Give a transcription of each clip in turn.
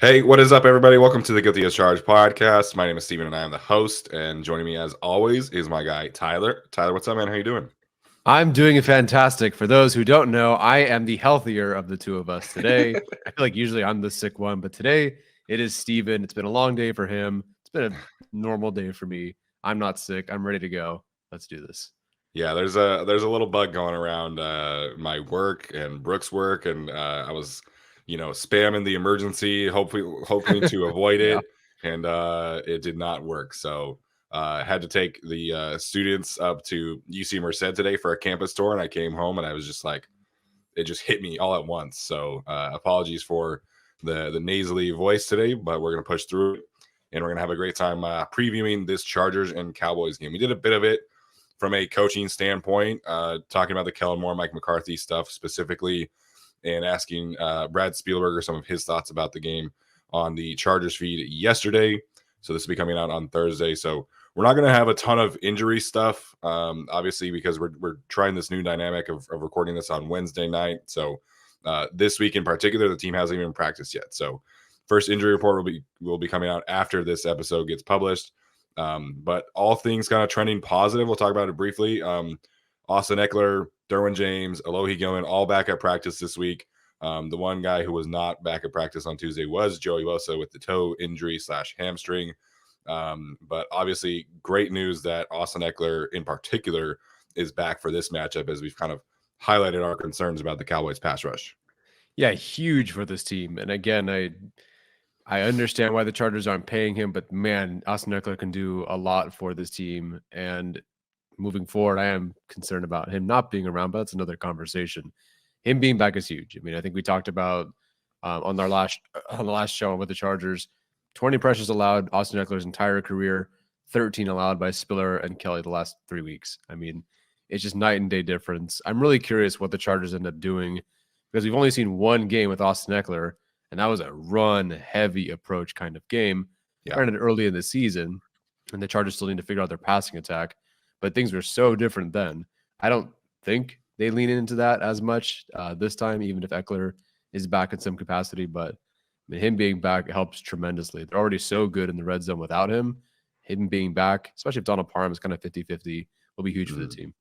Hey, what is up, everybody? Welcome to the Guilty as Charged podcast. My name is Steven, and I am the host. And joining me, as always, is my guy Tyler. Tyler, what's up, man? How you doing? I'm doing fantastic. For those who don't know, I am the healthier of the two of us today. I feel like usually I'm the sick one, but today it is Steven. It's been a long day for him. It's been a normal day for me. I'm not sick. I'm ready to go. Let's do this. Yeah, there's a little bug going around my work and Brooks' work, and I was, spamming the emergency, hoping to avoid Yeah. it, and it did not work. So I had to take the students up to UC Merced today for a campus tour, and I came home and I was just like, it just hit me all at once. So apologies for the nasally voice today, but we're gonna push through it, and we're gonna have a great time previewing this Chargers and Cowboys game. We did a bit of it from a coaching standpoint, talking about the Kellen Moore, Mike McCarthy stuff specifically, and asking Brad Spielberger some of his thoughts about the game on the Chargers feed yesterday. So this will be coming out on Thursday. So we're not going to have a ton of injury stuff, obviously, because we're trying this new dynamic of recording this on Wednesday night. So this week in particular, the team hasn't even practiced yet. So first injury report will be coming out after this episode gets published. But all things kind of trending positive. We'll talk about it briefly. Austin Eckler, Derwin James, Alohi Gilman, all back at practice this week. The one guy who was not back at practice on Tuesday was Joey Bosa with the toe injury / hamstring. But obviously, great news that Austin Eckler in particular is back for this matchup, as we've kind of highlighted our concerns about the Cowboys pass rush. Yeah, huge for this team. And again, I understand why the Chargers aren't paying him, but man, Austin Eckler can do a lot for this team. And moving forward, I am concerned about him not being around, but that's another conversation. Him being back is huge. I mean, I think we talked about on the last show with the Chargers, 20 pressures allowed Austin Eckler's entire career, 13 allowed by Spiller and Kelly the last 3 weeks. I mean, it's just night and day difference. I'm really curious what the Chargers end up doing because we've only seen one game with Austin Eckler, and that was a run-heavy approach kind of game. Yeah. Granted, early in the season, and the Chargers still need to figure out their passing attack, but things were so different then. I don't think they lean into that as much this time, even if Eckler is back in some capacity. But I mean, him being back helps tremendously. They're already so good in the red zone without him. Him being back, especially if Donald Parham is kind of 50-50, will be huge for the team.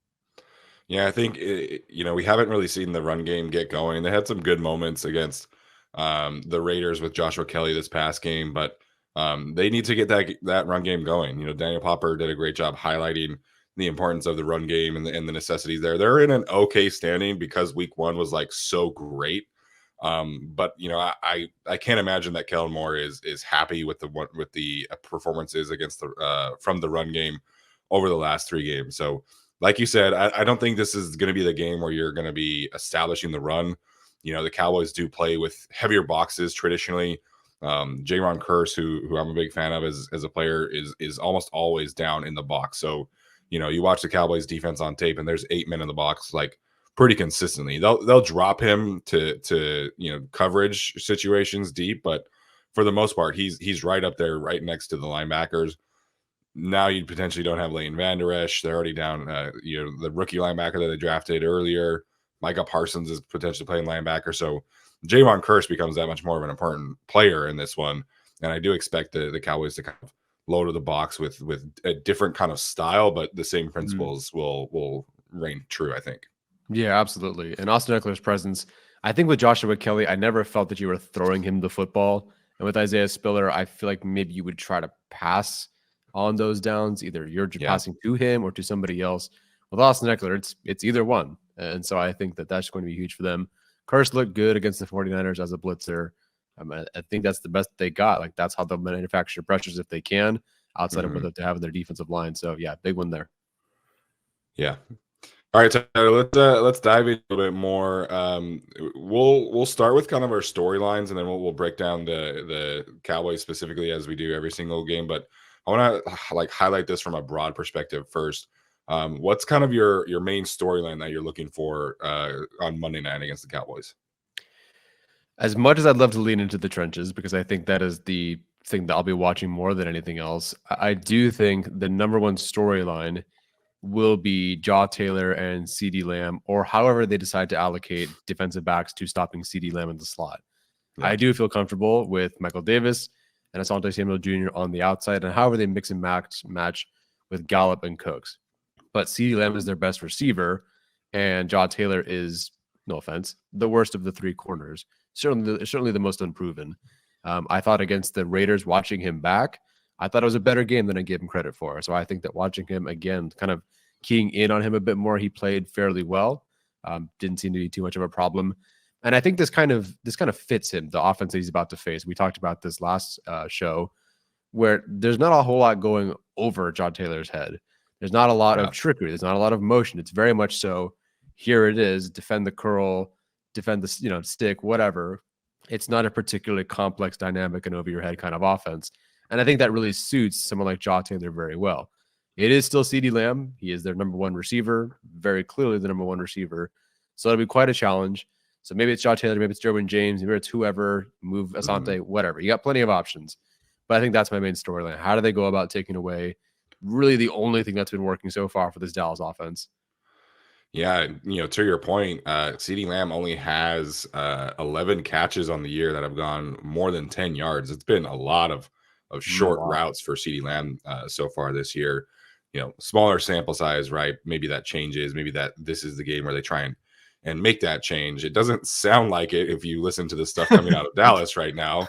Yeah, I think, we haven't really seen the run game get going. They had some good moments against the Raiders with Joshua Kelly this past game, but they need to get that run game going. Daniel Popper did a great job highlighting the importance of the run game and the necessities there. They're in an okay standing because week one was like so great. But I can't imagine that Kellen Moore is happy with the performances against from the run game over the last 3 games. So like you said, I don't think this is going to be the game where you're going to be establishing the run. The Cowboys do play with heavier boxes traditionally. Jaron Kearse, who I'm a big fan of as a player, is almost always down in the box. So, you watch the Cowboys defense on tape and there's 8 men in the box, like pretty consistently. They'll drop him to coverage situations deep, but for the most part, he's right up there, right next to the linebackers. Now you potentially don't have Leighton Vander Esch. They're already down. The rookie linebacker that they drafted earlier, Micah Parsons, is potentially playing linebacker. So Jaron Kearse becomes that much more of an important player in this one. And I do expect the Cowboys to kind of load to the box with a different kind of style, but the same principles will reign true, I think. Yeah, absolutely. And Austin Eckler's presence, I think with Joshua Kelly, I never felt that you were throwing him the football. And with Isaiah Spiller, I feel like maybe you would try to pass on those downs. Either you're passing to him or to somebody else. With Austin Eckler, it's either one. And so I think that's going to be huge for them. Kearse looked good against the 49ers as a blitzer. I think that's the best they got. Like, that's how they'll manufacture pressures if they can, outside of what they have in their defensive line. So, yeah, big one there. Yeah. All right, Tyler, let's dive in a little bit more. We'll start with kind of our storylines, and then we'll break down the Cowboys specifically as we do every single game. But I want to highlight this from a broad perspective first. What's kind of your main storyline that you're looking for on Monday night against the Cowboys? As much as I'd love to lean into the trenches, because I think that is the thing that I'll be watching more than anything else, I do think the number one storyline will be Jaw Taylor and CeeDee Lamb, or however they decide to allocate defensive backs to stopping CeeDee Lamb in the slot. I Yeah. do feel comfortable with Michael Davis and Asante Samuel Jr. on the outside, and however they mix and match with Gallup and Cooks. But CeeDee Lamb is their best receiver, and Jaw Taylor is, no offense, the worst of the three corners. Certainly the most unproven. I thought against the Raiders, watching him back, I thought it was a better game than I gave him credit for. So I think that watching him again, kind of keying in on him a bit more, he played fairly well. Didn't seem to be too much of a problem. And I think this kind of fits him, the offense that he's about to face. We talked about this last show, where there's not a whole lot going over John Taylor's head. There's not a lot of trickery. There's not a lot of motion. It's very much so, here it is, defend the curl, defend the stick, whatever. It's not a particularly complex, dynamic, and over your head kind of offense. And I think that really suits someone like Jaw Taylor very well. It is still CeeDee Lamb. He is their number one receiver, very clearly the number one receiver. So it'll be quite a challenge. So maybe it's Jaw Taylor, maybe it's Derwin James, maybe it's whoever, move Asante, whatever. You got plenty of options. But I think that's my main storyline. How do they go about taking away really the only thing that's been working so far for this Dallas offense? Yeah, to your point, CeeDee Lamb only has 11 catches on the year that have gone more than 10 yards. It's been a lot of short routes for CeeDee Lamb so far this year. Smaller sample size, right? Maybe that changes. Maybe that this is the game where they try and make that change. It doesn't sound like it if you listen to the stuff coming out of Dallas right now.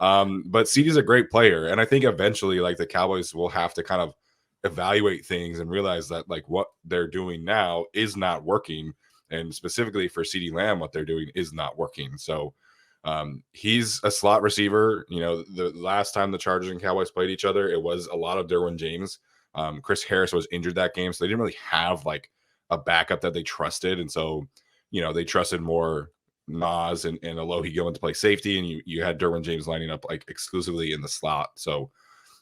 But CeeDee's a great player, and I think eventually, like, the Cowboys will have to kind of evaluate things and realize that, like, what they're doing now is not working, and specifically for CeeDee Lamb, what they're doing is not working. So he's a slot receiver. The last time the Chargers and Cowboys played each other, it was a lot of Derwin James. Chris Harris was injured that game, so they didn't really have like a backup that they trusted, and so they trusted more Nas and Alohi going to play safety, and you had Derwin James lining up like exclusively in the slot. So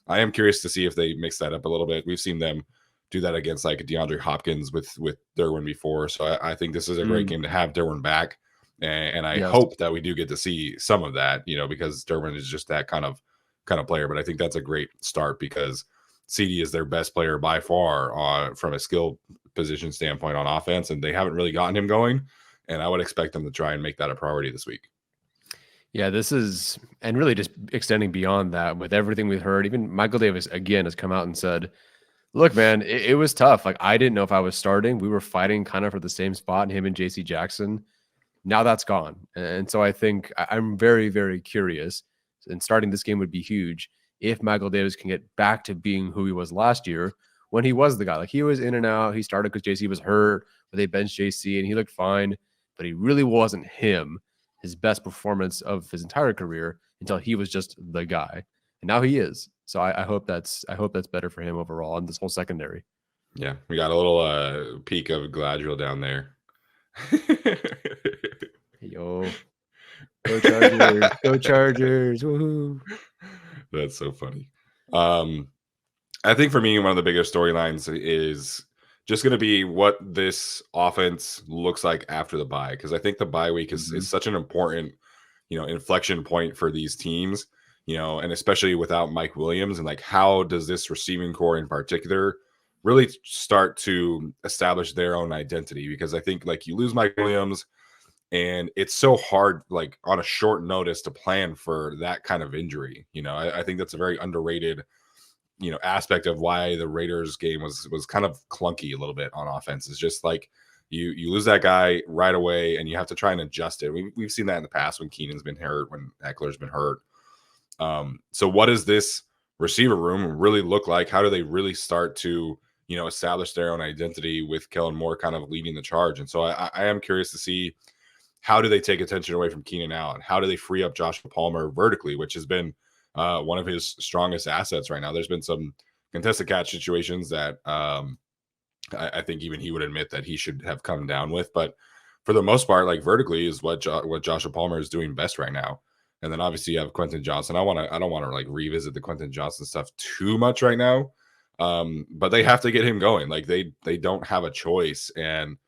I am curious to see if they mix that up a little bit. We've seen them do that against like DeAndre Hopkins with Derwin before. So I think this is a great game to have Derwin back. And I hope that we do get to see some of that, because Derwin is just that kind of player. But I think that's a great start because CD is their best player by far from a skill position standpoint on offense, and they haven't really gotten him going. And I would expect them to try and make that a priority this week. Yeah, this is, and really just extending beyond that with everything we've heard. Even Michael Davis, again, has come out and said, look, man, it was tough. Like, I didn't know if I was starting. We were fighting kind of for the same spot, him and JC Jackson. Now that's gone. And so I think I'm very, very curious. And starting this game would be huge if Michael Davis can get back to being who he was last year when he was the guy. Like, he was in and out. He started because JC was hurt, but they benched JC and he looked fine, but he really wasn't his best performance of his entire career until he was just the guy. And now he is. So I hope that's better for him overall and this whole secondary. Yeah, we got a little peek of Gladriel down there. Yo, go Chargers, go Chargers! Woohoo! That's so funny. I think for me, one of the biggest storylines is just going to be what this offense looks like after the bye, because I think the bye week is such an important, inflection point for these teams, and especially without Mike Williams, and like, how does this receiving core in particular really start to establish their own identity? Because I think, like, you lose Mike Williams, and it's so hard, like, on a short notice to plan for that kind of injury. I think that's a very underrated aspect of why the Raiders game was kind of clunky a little bit on offense. Is just like you lose that guy right away and you have to try and adjust it. We've seen that in the past when Keenan's been hurt, when Eckler's been hurt. So what does this receiver room really look like? How do they really start to establish their own identity with Kellen Moore kind of leading the charge? And so I am curious to see, how do they take attention away from Keenan Allen? How do they free up Joshua Palmer vertically, which has been one of his strongest assets right now? There's been some contested catch situations that I think even he would admit that he should have come down with. But for the most part, like, vertically is what Joshua Palmer is doing best right now. And then obviously you have Quentin Johnson. I don't want to like revisit the Quentin Johnson stuff too much right now. But they have to get him going. Like, they don't have a choice. And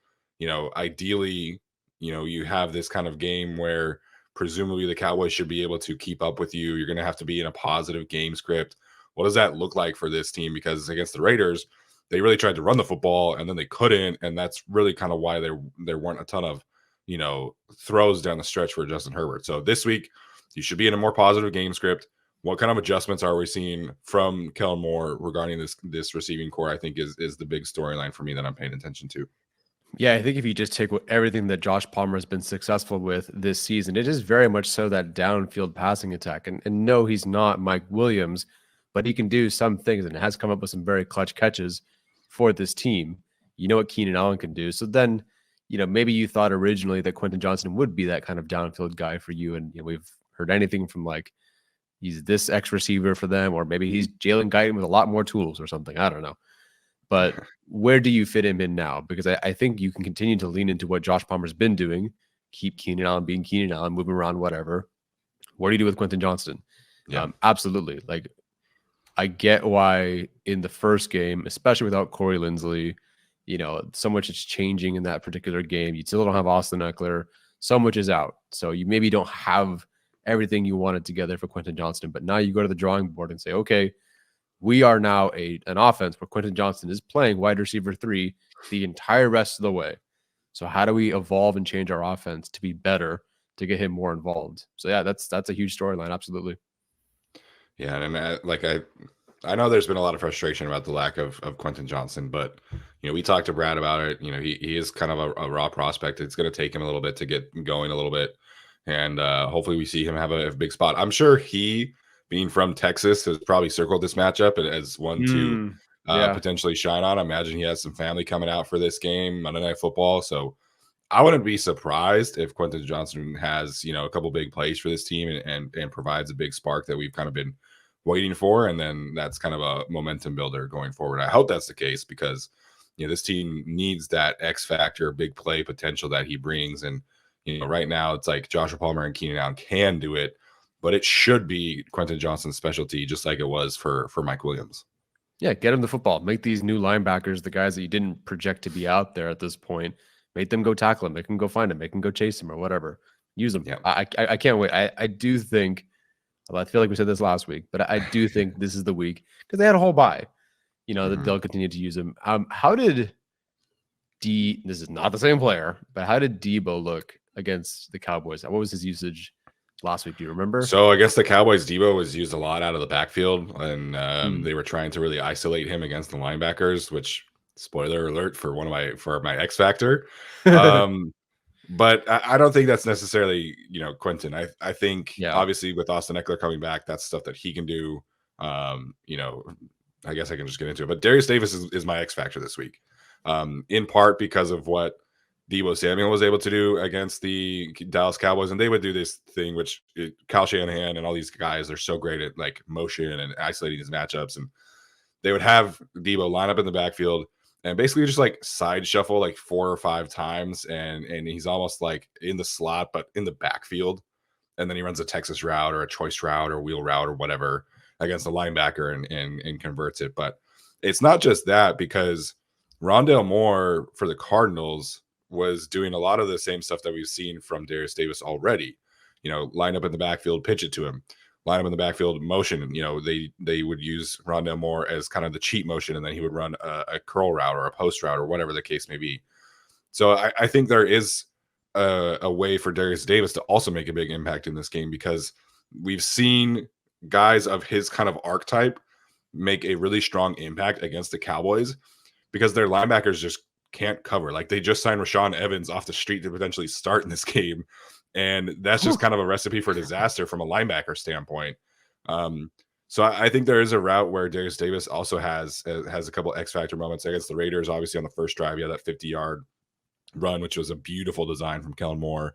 ideally, you have this kind of game where presumably the Cowboys should be able to keep up with you. You're going to have to be in a positive game script. What does that look like for this team? Because against the Raiders, they really tried to run the football and then they couldn't. And that's really kind of why there weren't a ton of, throws down the stretch for Justin Herbert. So this week, you should be in a more positive game script. What kind of adjustments are we seeing from Kellen Moore regarding this receiving core? I think is the big storyline for me that I'm paying attention to. Yeah, I think if you just take everything that Josh Palmer has been successful with this season, it is very much so that downfield passing attack. And no, he's not Mike Williams, but he can do some things and has come up with some very clutch catches for this team. You know what Keenan Allen can do. So then, maybe you thought originally that Quentin Johnson would be that kind of downfield guy for you. And we've heard anything from like he's this X receiver for them, or maybe he's Jalen Guyton with a lot more tools or something. I don't know. But where do you fit him in now? Because I think you can continue to lean into what Josh Palmer's been doing, keep Keenan Allen being Keenan Allen, moving around, whatever. What do you do with Quentin Johnston? Yeah. Absolutely. Like, I get why in the first game, especially without Corey Linsley, so much is changing in that particular game. You still don't have Austin Eckler. So much is out. So you maybe don't have everything you wanted together for Quentin Johnston. But now you go to the drawing board and say, okay, we are now an offense where Quentin Johnston is playing wide receiver 3 the entire rest of the way. So how do we evolve and change our offense to be better to get him more involved? So yeah, that's a huge storyline. Absolutely. Yeah, and I know there's been a lot of frustration about the lack of Quentin Johnson, but we talked to Brad about it. He is kind of a raw prospect. It's going to take him a little bit to get going a little bit, and hopefully we see him have a big spot. I'm sure he, being from Texas, has probably circled this matchup as one to potentially shine on. I imagine he has some family coming out for this game, Monday Night Football. So I wouldn't be surprised if Quentin Johnson has, a couple big plays for this team and provides a big spark that we've kind of been waiting for. And then that's kind of a momentum builder going forward. I hope that's the case because, this team needs that X factor, big play potential that he brings. And, right now it's like Joshua Palmer and Keenan Allen can do it, but it should be Quentin Johnson's specialty, just like it was for Mike Williams. Yeah, get him the football. Make these new linebackers, the guys that you didn't project to be out there at this point, make them go tackle him, make them go find him, make them go chase him or whatever. Use them. Yeah. I can't wait. I do think, well, I feel like we said this last week, but I do think this is the week because they had a whole bye, that they'll continue to use him. How did this is not the same player, but how did Debo look against the Cowboys? What was his usage last week? Do you remember? So against the Cowboys, Debo was used a lot out of the backfield, and they were trying to really isolate him against the linebackers, which, spoiler alert, for my X Factor. But I don't think that's necessarily, Quentin. I think obviously with Austin Eckler coming back, that's stuff that he can do. I guess I can just get into it. But Darius Davis is my X Factor this week, in part because of what Deebo Samuel was able to do against the Dallas Cowboys. And they would do this thing, which Kyle Shanahan and all these guys are so great at, like, motion and isolating these matchups. And they would have Deebo line up in the backfield and basically just like side shuffle like 4 or 5 times. And he's almost like in the slot, but in the backfield. And then he runs a Texas route or a choice route or wheel route or whatever against the linebacker and converts it. But it's not just that, because Rondale Moore for the Cardinals was doing a lot of the same stuff that we've seen from Darius Davis already. Line up in the backfield, pitch it to him, line up in the backfield, motion. And, they would use Rondale Moore as kind of the cheat motion, and then he would run a curl route or a post route or whatever the case may be. So I think there is a way for Darius Davis to also make a big impact in this game, because we've seen guys of his kind of archetype make a really strong impact against the Cowboys because their linebackers just can't cover. Like, they just signed Rashaan Evans off the street to potentially start in this game, and that's just kind of a recipe for disaster from a linebacker standpoint. So I think there is a route where Darius Davis also has a couple X factor moments against the Raiders. Obviously on the first drive, you had that 50-yard run, which was a beautiful design from Kellen Moore.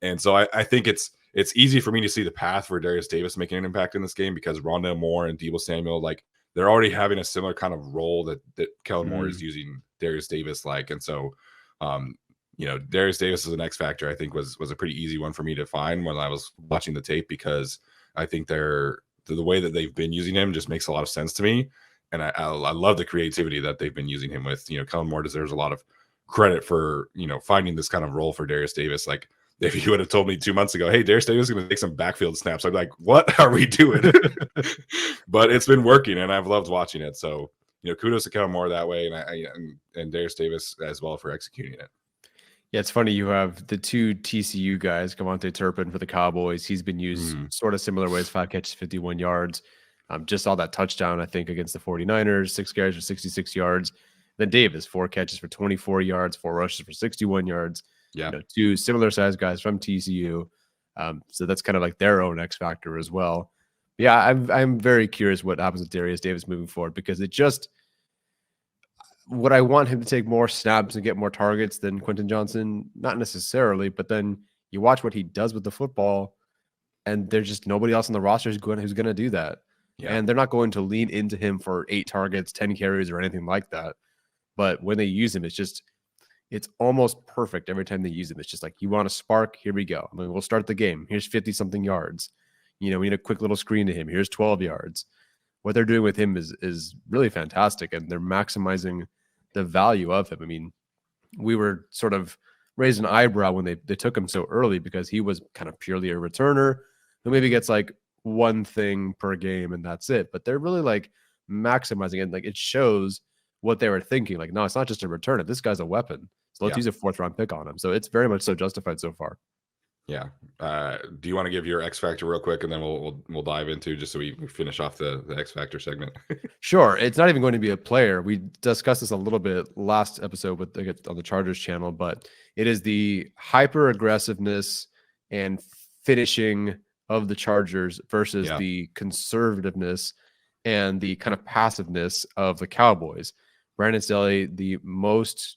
And so I think it's easy for me to see the path for Darius Davis making an impact in this game, because Rondale Moore and Deebo Samuel, like, they're already having a similar kind of role that Kellen Moore is using Darius Davis like. And so, Darius Davis as an X factor, I think was a pretty easy one for me to find when I was watching the tape, because I think the way that they've been using him just makes a lot of sense to me. And I love the creativity that they've been using him with. Kellen Moore deserves a lot of credit for, finding this kind of role for Darius Davis. Like, if you would have told me 2 months ago, hey, Darius Davis is going to take some backfield snaps, I'd be like, what are we doing? But it's been working, and I've loved watching it. So, kudos to Kellen Moore that way, and Darius Davis as well for executing it. Yeah, it's funny. You have the two TCU guys, Cavante Turpin for the Cowboys. He's been used Mm, sort of similar ways, 5 catches, 51 yards. Just saw that touchdown, I think, against the 49ers, 6 carries for 66 yards. Then Davis, 4 catches for 24 yards, 4 rushes for 61 yards. yeah. Two similar sized guys from TCU. So that's kind of like their own X factor as well. Yeah, I'm very curious what happens with Darius Davis moving forward, because it just would I want him to take more snaps and get more targets than Quentin Johnson? Not necessarily, but then you watch what he does with the football, and there's just nobody else on the roster who's going to do that. Yeah. And they're not going to lean into him for 8 targets, 10 carries, or anything like that. But when they use him, it's almost perfect every time they use him. It's just like, you want a spark? Here we go. I mean, we'll start the game. Here's 50 something yards. We need a quick little screen to him. Here's 12 yards. What they're doing with him is really fantastic, and they're maximizing the value of him. I mean, we were sort of raised an eyebrow when they took him so early, because he was kind of purely a returner who maybe gets like one thing per game and that's it. But they're really like maximizing it. Like, it shows what they were thinking. Like, no, it's not just a returner. This guy's a weapon. So let's Yeah. use a 4th-round pick on him. So it's very much so justified so far. Yeah. Do you want to give your X Factor real quick, and then we'll dive into, just so we finish off the X Factor segment? Sure. It's not even going to be a player. We discussed this a little bit last episode on the Chargers channel, but it is the hyper aggressiveness and finishing of the Chargers versus Yeah. the conservativeness and the kind of passiveness of the Cowboys. Brandon Staley, the most,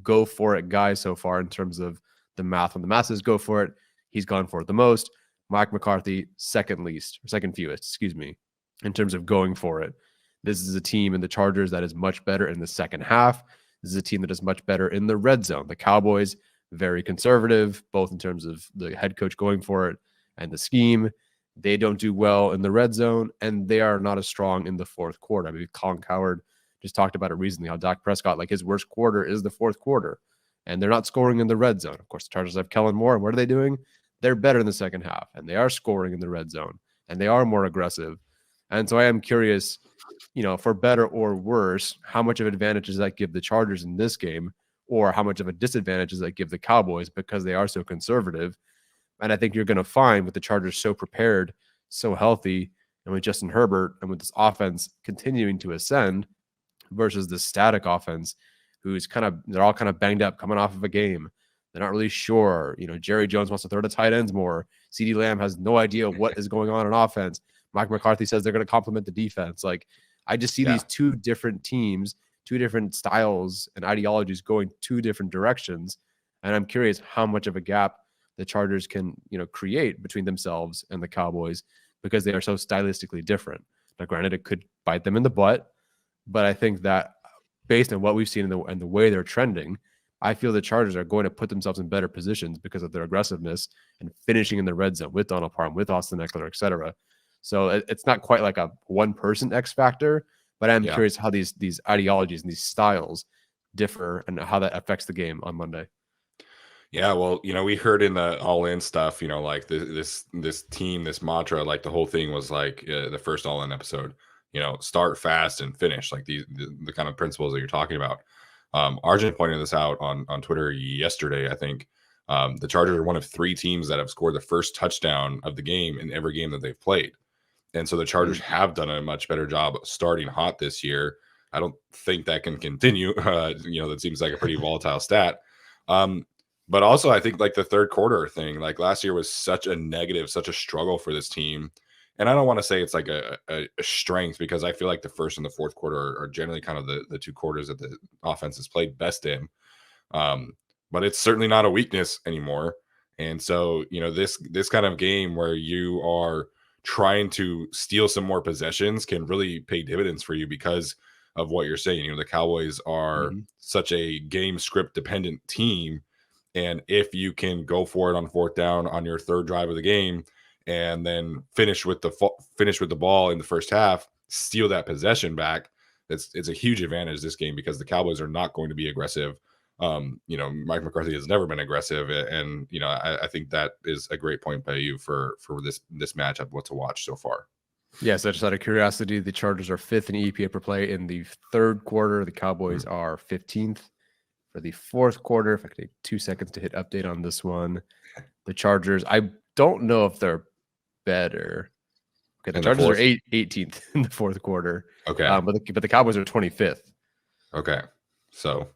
go for it guy so far in terms of the math. When the masses go for it, he's gone for it the most. Mike McCarthy, second fewest, excuse me, in terms of going for it. This is a team in the Chargers that is much better in the second half. This is a team that is much better in the red zone. The Cowboys, very conservative, both in terms of the head coach going for it and the scheme. They don't do well in the red zone, and they are not as strong in the fourth quarter. I mean, Colin Cowherd just talked about it recently, how Dak Prescott, like, his worst quarter is the fourth quarter, and they're not scoring in the red zone. Of course, the Chargers have Kellen Moore, and what are they doing? They're better in the second half, and they are scoring in the red zone, and they are more aggressive. And so I am curious, for better or worse, how much of an advantage does that give the Chargers in this game, or how much of a disadvantage does that give the Cowboys, because they are so conservative? And I think you're going to find, with the Chargers so prepared, so healthy, and with Justin Herbert and with this offense continuing to ascend versus the static offense, they're all kind of banged up coming off of a game. They're not really sure. Jerry Jones wants to throw to tight ends more. CeeDee Lamb has no idea what is going on in offense. Mike McCarthy says they're going to complement the defense. Like, I just see these two different teams, two different styles and ideologies going two different directions. And I'm curious how much of a gap the Chargers can, create between themselves and the Cowboys, because they are so stylistically different. Now, granted, it could bite them in the butt, but I think that based on what we've seen and the way they're trending, I feel the Chargers are going to put themselves in better positions because of their aggressiveness and finishing in the red zone with Donald Parham, with Austin Eckler, et cetera. So it's not quite like a one-person X factor, but I'm curious how these ideologies and these styles differ and how that affects the game on Monday. Yeah, well, we heard in the All In stuff, like this team, this mantra, like the whole thing was like the first All In episode, start fast and finish, like the kind of principles that you're talking about. Arjun pointed this out on Twitter yesterday. I think the Chargers are one of 3 teams that have scored the first touchdown of the game in every game that they've played. And so the Chargers have done a much better job starting hot this year. I don't think that can continue. That seems like a pretty volatile stat. But also, I think like the third quarter thing, like last year was such a negative, such a struggle for this team. And I don't want to say it's like a strength, because I feel like the first and the fourth quarter are generally kind of the 2 quarters that the offense has played best in. But it's certainly not a weakness anymore. And so, this kind of game where you are trying to steal some more possessions can really pay dividends for you, because of what you're saying. The Cowboys are such a game script dependent team. And if you can go for it on 4th down on your 3rd drive of the game, and then finish with the ball in the first half, steal that possession back, it's a huge advantage this game, because the Cowboys are not going to be aggressive. Mike McCarthy has never been aggressive, and I think that is a great point by you for this matchup, what to watch so far. Yes, just out of curiosity, the Chargers are 5th in EPA per play in the 3rd quarter. The Cowboys are 15th. for the fourth quarter. If I could take 2 seconds to hit update on this one. The Chargers, I don't know if they're better. Okay, the Chargers are 18th in the fourth quarter. Okay. But the Cowboys are 25th. Okay. So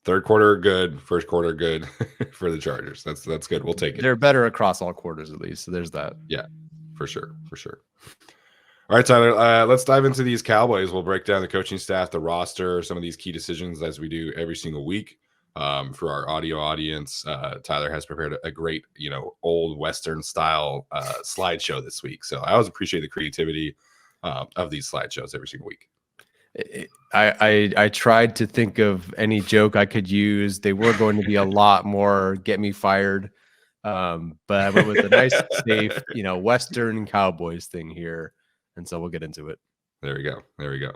third quarter good, first quarter good for the Chargers. That's good. We'll take it. They're better across all quarters at least. So there's that. Yeah, for sure. All right, Tyler, let's dive into these Cowboys. We'll break down the coaching staff, the roster, some of these key decisions as we do every single week. For our audio audience, Tyler has prepared a great, old Western style slideshow this week. So I always appreciate the creativity of these slideshows every single week. I tried to think of any joke I could use. They were going to be a lot more get me fired. But I went with a nice, safe, Western Cowboys thing here. And so we'll get into it. There we go.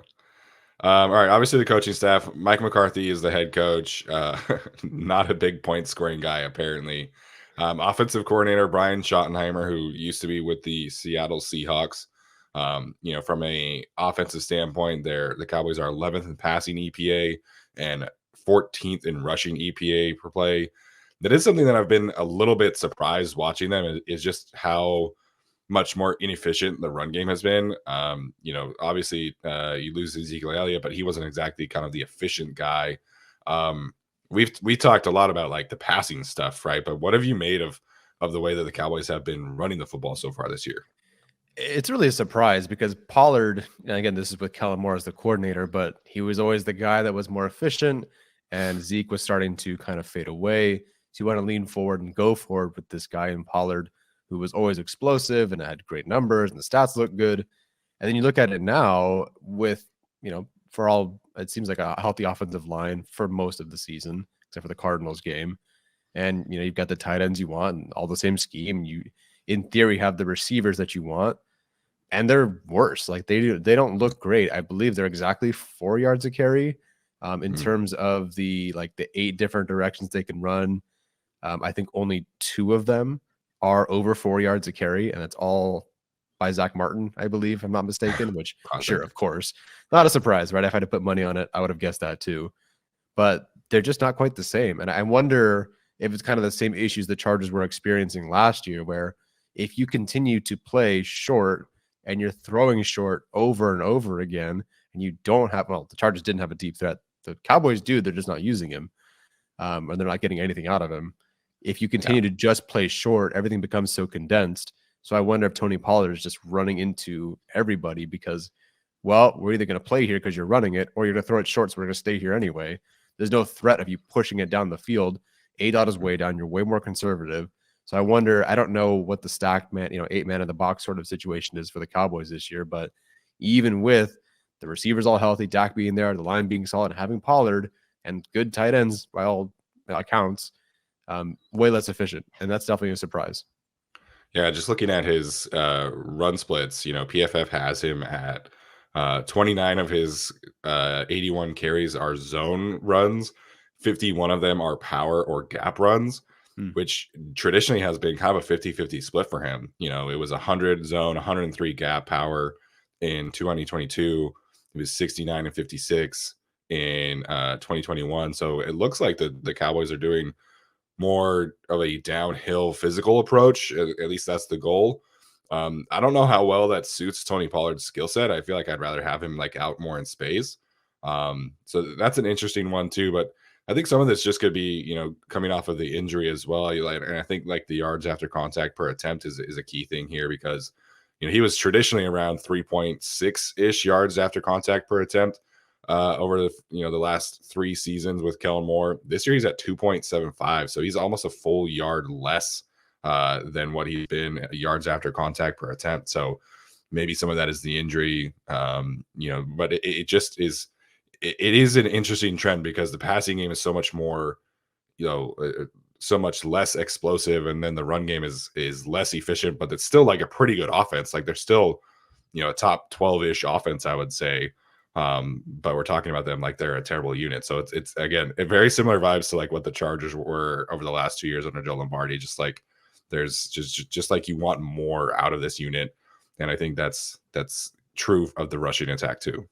All right. Obviously, the coaching staff. Mike McCarthy is the head coach. Not a big point scoring guy, apparently. Offensive coordinator Brian Schottenheimer, who used to be with the Seattle Seahawks. From a offensive standpoint, the Cowboys are 11th in passing EPA and 14th in rushing EPA per play. That is something that I've been a little bit surprised watching them. Is just how much more inefficient the run game has been. Obviously you lose Ezekiel Elliott, but he wasn't exactly kind of the efficient guy. We talked a lot about like the passing stuff, right? But what have you made of the way that the Cowboys have been running the football so far this year? It's really a surprise because Pollard, and again, this is with Kellen Moore as the coordinator, but he was always the guy that was more efficient, and Zeke was starting to kind of fade away. So you want to lean forward and go forward with this guy in Pollard, who was always explosive and had great numbers and the stats look good. And then you look at it now with, for all, it seems like a healthy offensive line for most of the season, except for the Cardinals game. And, you've got the tight ends you want and all the same scheme. You, in theory, have the receivers that you want, and they're worse. Like they don't look great. I believe they're exactly 4 yards a carry in terms of the 8 different directions they can run. I think only 2 of them are over 4 yards a carry, and it's all by Zach Martin, I believe, if I'm not mistaken, which sure, of course, not a surprise, right? If I had to put money on it, I would have guessed that too. But they're just not quite the same. And I wonder if it's kind of the same issues the Chargers were experiencing last year, where if you continue to play short and you're throwing short over and over again, and you don't have, the Chargers didn't have a deep threat. The Cowboys do, they're just not using him, or they're not getting anything out of him. If you continue to just play short, everything becomes so condensed. So I wonder if Tony Pollard is just running into everybody because, we're either going to play here because you're running it, or you're going to throw it short, so we're going to stay here anyway. There's no threat of you pushing it down the field. ADOT is way down. You're way more conservative. So I wonder, I don't know what the stacked man, 8 man in the box sort of situation is for the Cowboys this year, but even with the receivers all healthy, Dak being there, the line being solid, and having Pollard and good tight ends by all accounts, way less efficient. And that's definitely a surprise. Yeah, just looking at his run splits, PFF has him at 29 of his 81 carries are zone runs. 51 of them are power or gap runs, which traditionally has been kind of a 50-50 split for him. It was 100 zone, 103 gap power in 2022. It was 69 and 56 in 2021. So it looks like the Cowboys are doing more of a downhill physical approach. At least that's the goal. I don't know how well that suits Tony Pollard's skill set. I feel like I'd rather have him out more in space. So that's an interesting one too. But I think some of this just could be, coming off of the injury as well. And I think the yards after contact per attempt is a key thing here because, he was traditionally around 3.6-ish yards after contact per attempt over the last 3 seasons with Kellen Moore. This year he's at 2.75. So he's almost a full yard less than what he's been yards after contact per attempt. So maybe some of that is the injury, but it just is. It is an interesting trend because the passing game is so much more, so much less explosive, and then the run game is less efficient, but it's still a pretty good offense. They're still, a top 12-ish offense, I would say. But we're talking about them like they're a terrible unit. So it's again very similar vibes to what the Chargers were over the last 2 years under Joe Lombardi. Just there's just you want more out of this unit, and I think that's true of the rushing attack too.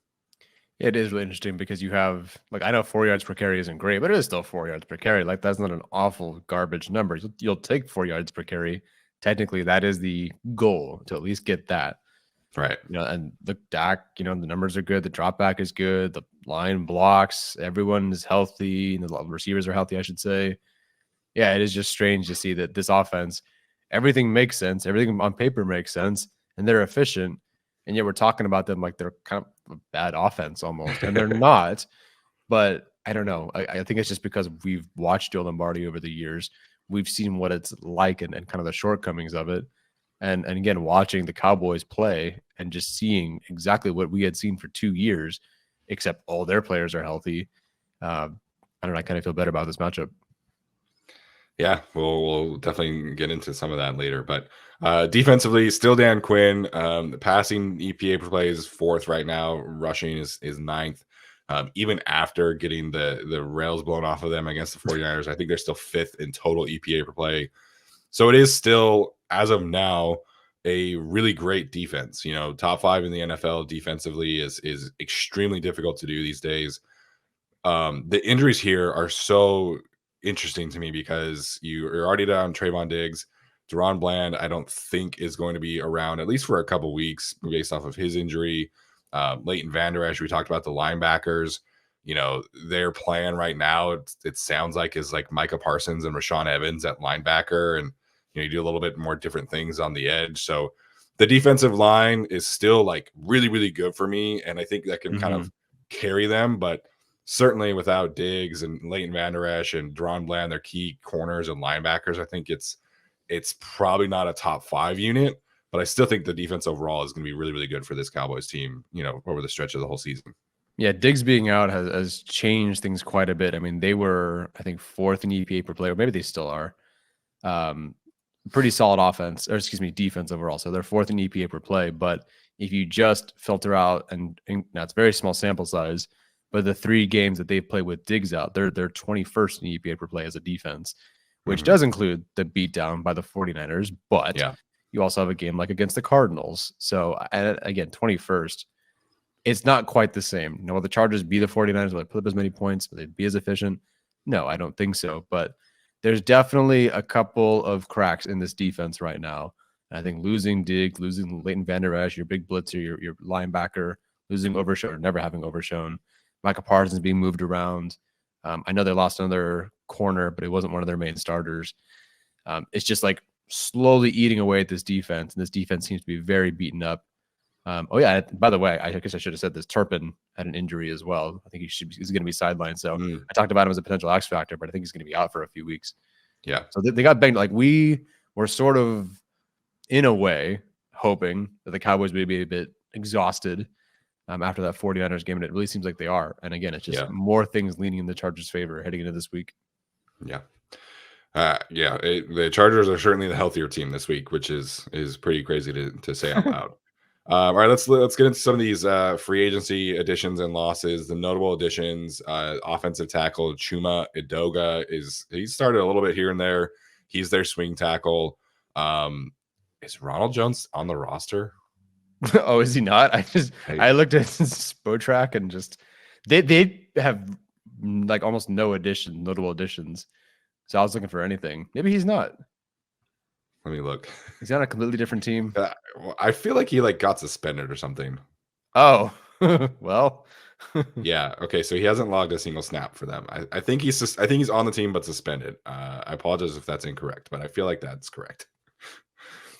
It is really interesting because you have, like, I know 4 yards per carry isn't great, but it is still 4 yards per carry. Like, that's not an awful garbage number. You'll take 4 yards per carry. Technically, that is the goal, to at least get that. Right. And the DAC, the numbers are good. The drop back is good. The line blocks. Everyone is healthy. The receivers are healthy, I should say. Yeah, it is just strange to see that this offense, everything makes sense. Everything on paper makes sense, and they're efficient. And yet we're talking about them like they're kind of a bad offense almost, and they're not. But I don't know. I think it's just because we've watched Joe Lombardi over the years. We've seen what it's like and kind of the shortcomings of it. And again, watching the Cowboys play and just seeing exactly what we had seen for 2 years, except all their players are healthy. I don't know. I kind of feel better about this matchup. Yeah, we'll definitely get into some of that later. But defensively, still Dan Quinn. The passing EPA per play is 4th right now. Rushing is 9th. Even after getting the rails blown off of them against the 49ers, I think they're still 5th in total EPA per play. So it is still, as of now, a really great defense. Top 5 in the NFL defensively is extremely difficult to do these days. The injuries here are so interesting to me because you're already down Trayvon Diggs. Deron Bland, I don't think is going to be around at least for a couple weeks based off of his injury. Leighton Vander Esch, we talked about the linebackers. Their plan right now, it sounds like is like Micah Parsons and Rashawn Evans at linebacker, and you do a little bit more different things on the edge. So the defensive line is still like really, really good for me, and I think that can kind of carry them, but certainly without Diggs and Leighton Vander Esch and Deron Bland, their key corners and linebackers, I think it's probably not a top 5 unit, but I still think the defense overall is going to be really, really good for this Cowboys team, over the stretch of the whole season. Yeah, Diggs being out has changed things quite a bit. I mean, they were, I think, 4th in EPA per play, or maybe they still are. Pretty solid offense, or excuse me, defense overall. So they're 4th in EPA per play. But if you just filter out, and now it's very small sample size, but the 3 games that they play with Diggs out, they're 21st in EPA per play as a defense, which does include the beatdown by the 49ers. But you also have a game like against the Cardinals. So again, 21st. It's not quite the same. Will the Chargers be the 49ers? Will they put up as many points? Will they be as efficient? No, I don't think so. But there's definitely a couple of cracks in this defense right now. And I think losing Diggs, losing Leighton Vander Esch, your big blitzer, your linebacker, losing Overshown or never having Overshown, Micah Parsons being moved around. I know they lost another corner, but it wasn't one of their main starters. It's just like slowly eating away at this defense, and this defense seems to be very beaten up. By the way, I guess I should have said this. Turpin had an injury as well. I think he's going to be sidelined. So I talked about him as a potential X factor, but I think he's going to be out for a few weeks. Yeah. So they got banged. Like, we were sort of, in a way, hoping that the Cowboys would be a bit exhausted after that 49ers game, and it really seems like they are. And again, it's just more things leaning in the Chargers' favor heading into this week. Yeah. The Chargers are certainly the healthier team this week, which is pretty crazy to say out loud. All right, let's get into some of these free agency additions and losses. The notable additions: offensive tackle Chuma Edoga he started a little bit here and there. He's their swing tackle. Is Ronald Jones on the roster? Oh, is he not? I looked at Spotrac and just they have like almost no notable additions. So I was looking for anything. Maybe he's not. Let me look. He's on a completely different team. I feel like he got suspended or something. Oh, well. Yeah. Okay. So he hasn't logged a single snap for them. I think he's on the team but suspended. I apologize if that's incorrect, but I feel like that's correct.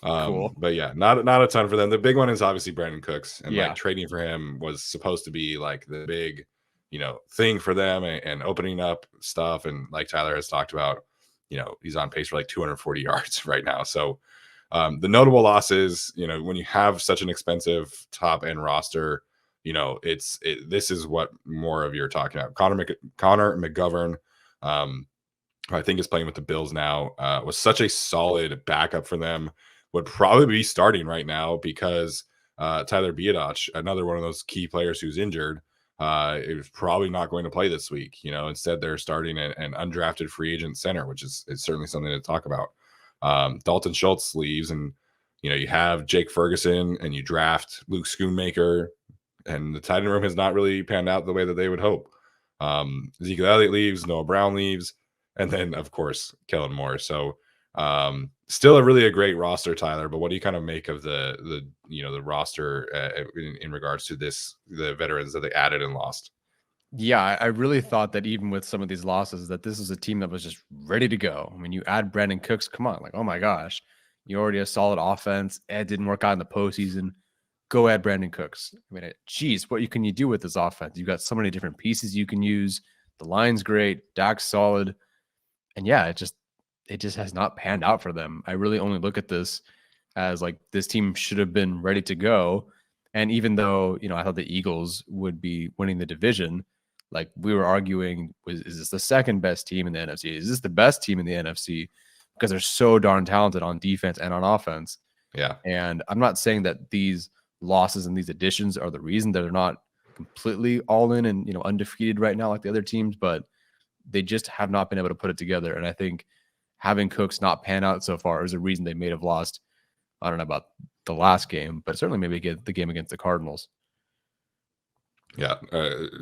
Cool. But yeah, not a ton for them. The big one is obviously Brandon Cooks, and like trading for him was supposed to be like the big, thing for them and opening up stuff. And like Tyler has talked about, he's on pace for like 240 yards right now. So the notable losses, when you have such an expensive top end roster, this is what more of you're talking about. Connor McGovern, I think is playing with the Bills now, was such a solid backup for them. Would probably be starting right now because Tyler Biadasz, another one of those key players who's injured, is probably not going to play this week. Instead they're starting an undrafted free agent center, which is certainly something to talk about. Dalton Schultz leaves, and you have Jake Ferguson, and you draft Luke Schoonmaker, and the tight end room has not really panned out the way that they would hope. Ezekiel Elliott leaves, Noah Brown leaves, and then of course Kellen Moore. So still a great roster, Tyler. But what do you kind of make of the roster in regards to the veterans that they added and lost? Yeah, I really thought that even with some of these losses, that this is a team that was just ready to go. I mean, you add Brandon Cooks, come on, like, oh my gosh, you already a solid offense. Ed didn't work out in the postseason. Go add Brandon Cooks. I mean, geez, what can you do with this offense? You've got so many different pieces you can use. The line's great, Dak's solid, and yeah, it just has not panned out for them. I really only look at this as like this team should have been ready to go. And even though, I thought the Eagles would be winning the division, like we were arguing, is this the second best team in the NFC? Is this the best team in the NFC? Because they're so darn talented on defense and on offense. Yeah. And I'm not saying that these losses and these additions are the reason that they're not completely all in and, undefeated right now like the other teams, but they just have not been able to put it together. And I think having Cooks not pan out so far is a reason they may have lost. I don't know about the last game, but certainly maybe get the game against the Cardinals. Yeah,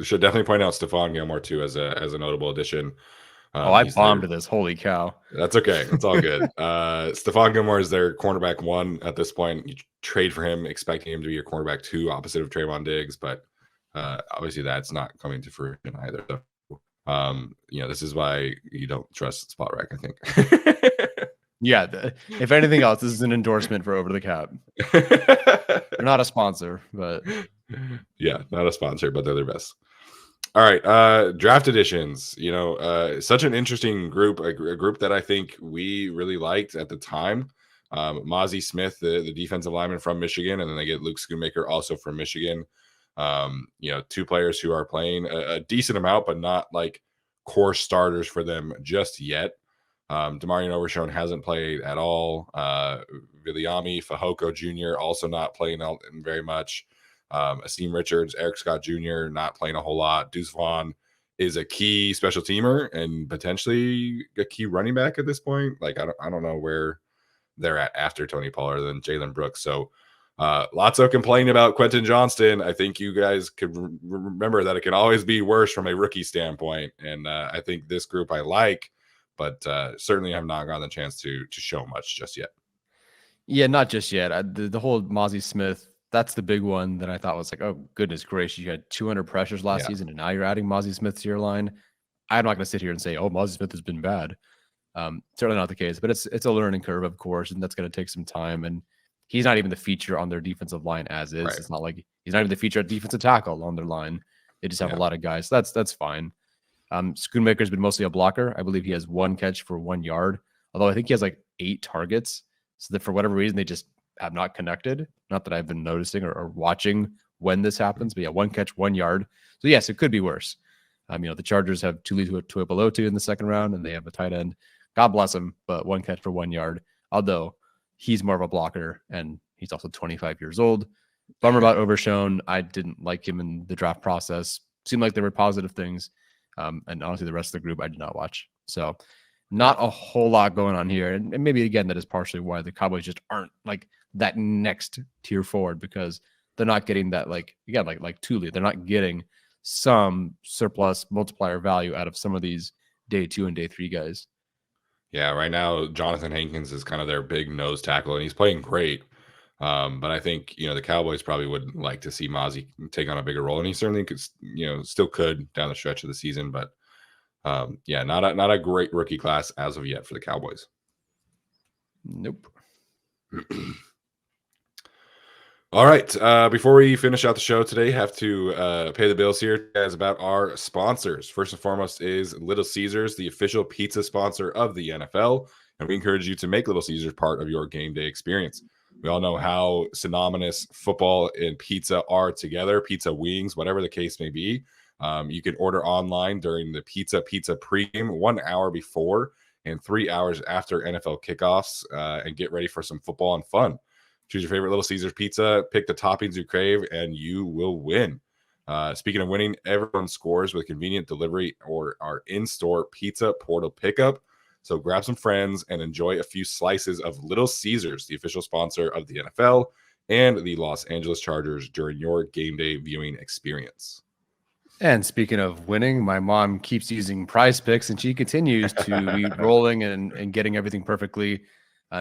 should definitely point out Stephon Gilmore too as a notable addition. I bombed this. Holy cow! That's okay. It's all good. Stephon Gilmore is their cornerback 1 at this point. You trade for him, expecting him to be your cornerback 2, opposite of Trayvon Diggs, but obviously that's not coming to fruition either. So, this is why you don't trust Spot Rack, I think. Yeah, if anything else, this is an endorsement for Over the Cap. They're not a sponsor, but yeah, not a sponsor, but they're their best. All right, draft editions. Such an interesting group, a group that I think we really liked at the time. Mozzie Smith, the defensive lineman from Michigan, and then they get Luke Schoonmaker, also from Michigan. 2 players who are playing a decent amount, but not like core starters for them just yet. Demarion Overshone hasn't played at all. Viliami Fehoko Jr. also not playing out very much. Asim Richards, Eric Scott Jr. not playing a whole lot. Deuce Vaughn is a key special teamer and potentially a key running back at this point. Like I don't know where they're at after Tony Pollard than Jalen Brooks. So lots of complaining about Quentin Johnston. I think you guys could remember that it can always be worse from a rookie standpoint. And I think this group I like, but certainly have not gotten the chance to show much just yet. Yeah, not just yet. The whole Mozzie Smith, that's the big one that I thought was like, oh, goodness gracious, you had 200 pressures last season, and now you're adding Mozzie Smith to your line. I'm not going to sit here and say, oh, Mozzie Smith has been bad. Certainly not the case, but it's a learning curve, of course, and that's going to take some time. And he's not even the feature on their defensive line as is. Right. It's not like he's not even the feature at defensive tackle on their line. They just have a lot of guys. So that's fine. Schoonmaker's been mostly a blocker. I believe he has 1 catch for 1 yard, although I think he has like 8 targets. So that for whatever reason, they just have not connected. Not that I've been noticing or watching when this happens, but yeah, 1 catch, 1 yard. So yes, it could be worse. The Chargers have Tuli Tuipulotu in the second round, and they have a tight end. God bless him, but 1 catch for 1 yard. Although he's more of a blocker, and he's also 25 years old. Bummer about Overshone. I didn't like him in the draft process. Seemed like there were positive things. And honestly, the rest of the group I did not watch. So not a whole lot going on here. And maybe, again, that is partially why the Cowboys just aren't like that next tier forward, because they're not getting that, like Tuli. They're not getting some surplus multiplier value out of some of these day 2 and day 3 guys. Yeah, right now, Jonathan Hankins is kind of their big nose tackle, and he's playing great. But I think, the Cowboys probably would like to see Mozzie take on a bigger role, and he certainly could, still could down the stretch of the season. But not a great rookie class as of yet for the Cowboys. Nope. All right. Before we finish out the show today, have to pay the bills here as about our sponsors. First and foremost is Little Caesars, the official pizza sponsor of the NFL. And we encourage you to make Little Caesars part of your game day experience. We all know how synonymous football and pizza are together, pizza wings, whatever the case may be. You can order online during the pizza pregame 1 hour before and 3 hours after NFL kickoffs and get ready for some football and fun. Choose your favorite Little Caesars pizza, pick the toppings you crave, and you will win. Speaking of winning, everyone scores with convenient delivery or our in-store pizza portal pickup. So grab some friends and enjoy a few slices of Little Caesars, the official sponsor of the NFL. and the Los Angeles Chargers during your game day viewing experience. And speaking of winning, my mom keeps using Prize Picks, and she continues to be rolling and getting everything perfectly.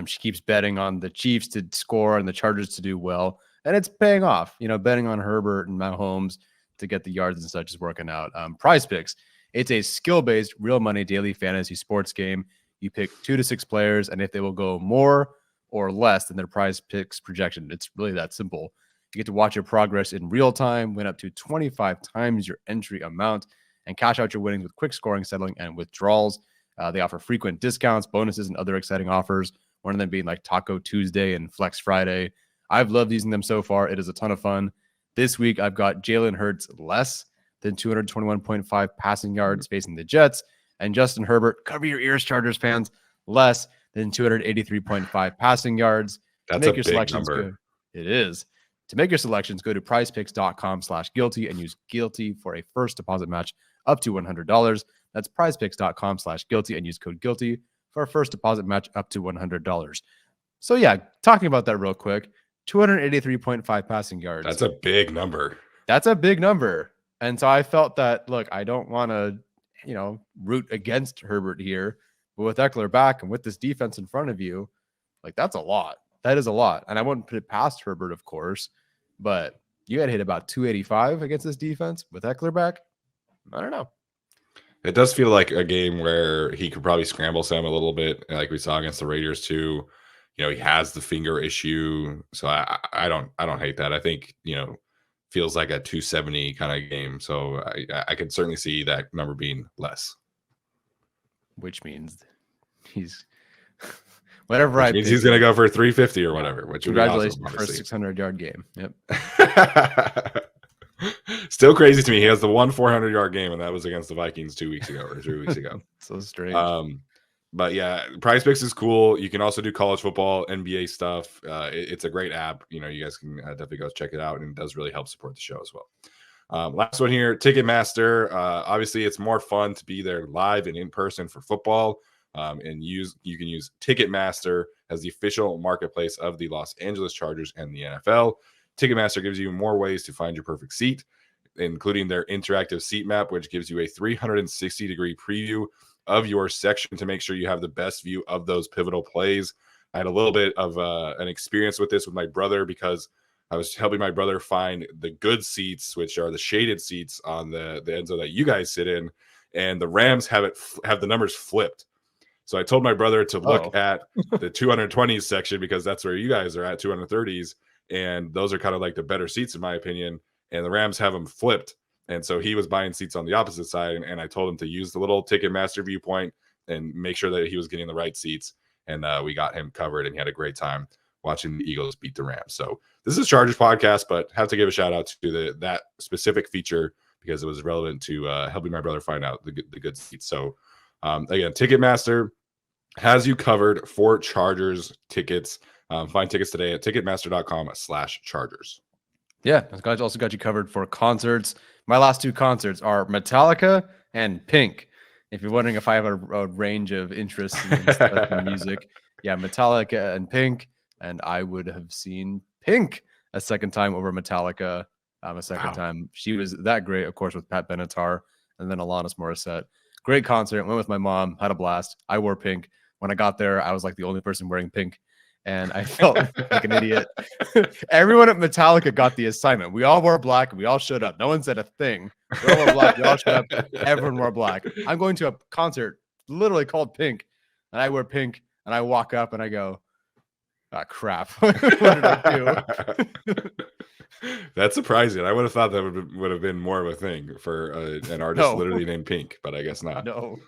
She keeps betting on the Chiefs to score and the Chargers to do well, and it's paying off. Betting on Herbert and Mahomes to get the yards and such is working out. Prize Picks, it's a skill-based, real money daily fantasy sports game. You pick 2 to 6 players, and if they will go more or less than their Prize Picks projection, it's really that simple. You get to watch your progress in real time, win up to 25 times your entry amount, and cash out your winnings with quick scoring, settling, and withdrawals. They offer frequent discounts, bonuses, and other exciting offers. One of them being like Taco Tuesday and Flex Friday. I've loved using them so far. It is a ton of fun. This week, I've got Jalen Hurts less than 221.5 passing yards facing the Jets, and Justin Herbert, cover your ears, Chargers fans, less than 283.5 passing yards. That's a big number. It is. To make your selections, go to prizepicks.com/guilty and use guilty for a first deposit match up to $100. That's prizepicks.com/guilty and use code guilty for a first deposit match up to $100. So yeah, talking about that real quick, 283.5 passing yards. That's a big number. That's a big number. And so I felt that, look, I don't want to, root against Herbert here, but with Eckler back and with this defense in front of you, like that's a lot. That is a lot. And I wouldn't put it past Herbert, of course, but you got to hit about 285 against this defense with Eckler back. I don't know. It does feel like a game where he could probably scramble some a little bit, like we saw against the Raiders too. He has the finger issue, so I don't hate that. I think feels like a 270 kind of game, so I could certainly see that number being less. Which means he's whatever. Which means he's going to go for 350 or whatever. Which congratulations would be awesome, for a 600-yard game. Yep. Still crazy to me. He has the 400-yard game, and that was against the Vikings 2 weeks ago or 3 weeks ago. So strange. But yeah, Prize Picks is cool. You can also do college football, NBA stuff. It's a great app. You guys can definitely go check it out, and it does really help support the show as well. Last one here, Ticketmaster. Obviously, it's more fun to be there live and in person for football. And you can use Ticketmaster as the official marketplace of the Los Angeles Chargers and the NFL. Ticketmaster gives you more ways to find your perfect seat, including their interactive seat map, which gives you a 360-degree preview of your section to make sure you have the best view of those pivotal plays. I had a little bit of an experience with this with my brother because I was helping my brother find the good seats, which are the shaded seats on the end zone that you guys sit in, and the Rams have the numbers flipped. So I told my brother to look at the 220s section because that's where you guys are at, 230s, and those are kind of like the better seats in my opinion, and the Rams have them flipped. And so he was buying seats on the opposite side, and I told him to use the little Ticketmaster viewpoint and make sure that he was getting the right seats. And we got him covered, and he had a great time watching the Eagles beat the Rams. So this is Chargers podcast, but have to give a shout out to that specific feature because it was relevant to helping my brother find out the good seats. So again, Ticketmaster has you covered for Chargers tickets. Find tickets today at ticketmaster.com/Chargers. Yeah, I've also got you covered for concerts. My last 2 concerts are Metallica and Pink. If you're wondering if I have a range of interests in music, yeah, Metallica and Pink. And I would have seen Pink a second time over Metallica a second time. She was that great, of course, with Pat Benatar and then Alanis Morissette. Great concert. Went with my mom, had a blast. I wore pink. When I got there, I was like the only person wearing pink. And I felt like an idiot. Everyone at Metallica got the assignment. We all wore black. We all showed up. No one said a thing. We all wore black. We all showed up. Everyone wore black. I'm going to a concert literally called Pink. And I wear pink. And I walk up and I go, crap. What did I do? That's surprising. I would have thought that would have been more of a thing for an artist literally named Pink, but I guess not. Nope.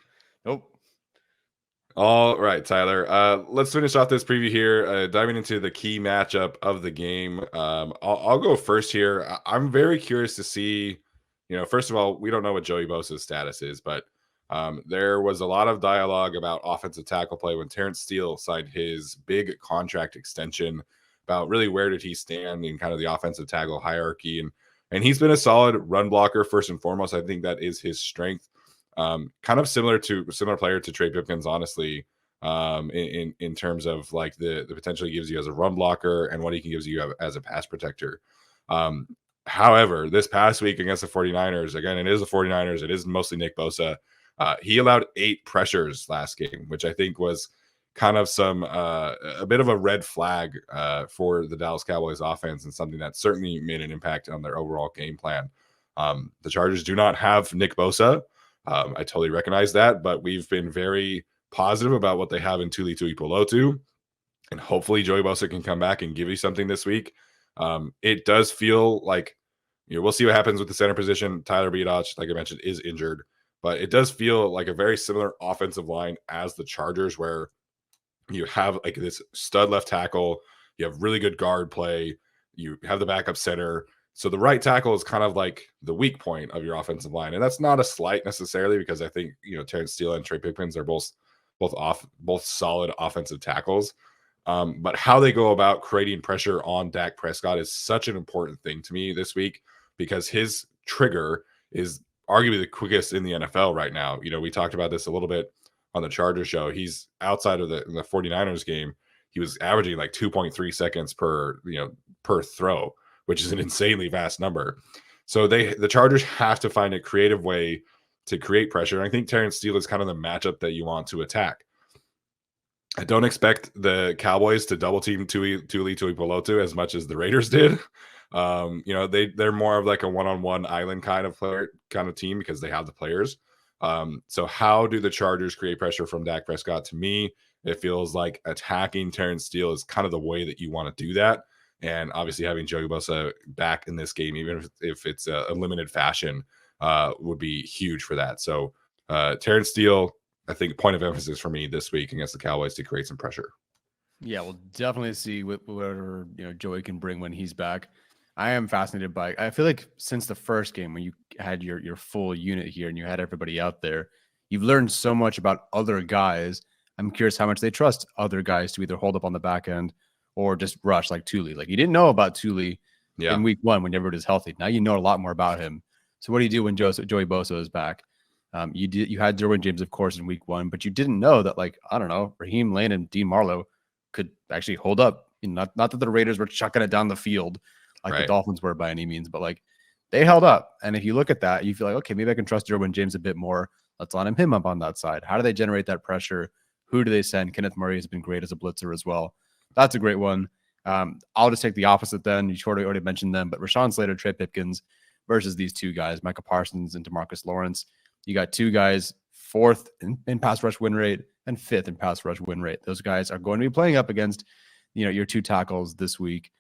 All right, Tyler. Let's finish off this preview here, diving into the key matchup of the game. I'll go first here. I'm very curious to see, first of all, we don't know what Joey Bosa's status is, but there was a lot of dialogue about offensive tackle play when Terrence Steele signed his big contract extension about really where did he stand in kind of the offensive tackle hierarchy. And he's been a solid run blocker first and foremost. I think that is his strength. Kind of similar player to Trey Pipkins, honestly. in terms of like the potential he gives you as a run blocker and what he can gives you as a pass protector. Um, However, this past week against the 49ers, again, it is the 49ers. It is mostly Nick Bosa. He allowed 8 pressures last game, which I think was kind of a bit of a red flag for the Dallas Cowboys offense, and something that certainly made an impact on their overall game plan. The Chargers do not have Nick Bosa. I totally recognize that, but we've been very positive about what they have in Tuli Tuipulotu, and hopefully Joey Bosa can come back and give you something this week. It does feel like, we'll see what happens with the center position. Tyler Beadoch, like I mentioned, is injured, but it does feel like a very similar offensive line as the Chargers, where you have like this stud left tackle, you have really good guard play, you have the backup center. So the right tackle is kind of like the weak point of your offensive line. And that's not a slight necessarily, because I think, Terrence Steele and Trey Pipkins are both solid offensive tackles. But how they go about creating pressure on Dak Prescott is such an important thing to me this week, because his trigger is arguably the quickest in the NFL right now. We talked about this a little bit on the Chargers show. He's outside of the 49ers game, he was averaging like 2.3 seconds per throw, which is an insanely vast number. So the Chargers have to find a creative way to create pressure. And I think Terrence Steele is kind of the matchup that you want to attack. I don't expect the Cowboys to double team Tuli Tuipulotu as much as the Raiders did. They're more of like a one-on-one island kind of team, because they have the players. So how do the Chargers create pressure from Dak Prescott? To me, it feels like attacking Terrence Steele is kind of the way that you want to do that. And obviously having Joey Bosa back in this game, even if it's a limited fashion, would be huge for that. So Terrence Steele, I think, point of emphasis for me this week against the Cowboys to create some pressure. Yeah, we'll definitely see whatever Joey can bring when he's back. I am fascinated by. I feel like since the first game, when you had your full unit here and you had everybody out there, you've learned so much about other guys. I'm curious how much they trust other guys to either hold up on the back end or just rush like Tuli. Like, you didn't know about Tuli in week 1 when everybody was healthy. Now you know a lot more about him. So what do you do when Joey Bosa is back? You had Derwin James, of course, in week 1, but you didn't know that, like, I don't know, Raheem Lane and Dean Marlowe could actually hold up. Not that the Raiders were chucking it down the field like the Dolphins were by any means, but like they held up. And if you look at that, you feel like, okay, maybe I can trust Derwin James a bit more. Let's line him up on that side. How do they generate that pressure? Who do they send? Kenneth Murray has been great as a blitzer as well. That's a great one. I'll just take the opposite then. You already mentioned them, but Rashawn Slater, Trey Pipkins versus these two guys, Micah Parsons and DeMarcus Lawrence. You got two guys, 4th in pass rush win rate and 5th in pass rush win rate. Those guys are going to be playing up against, your two tackles this week.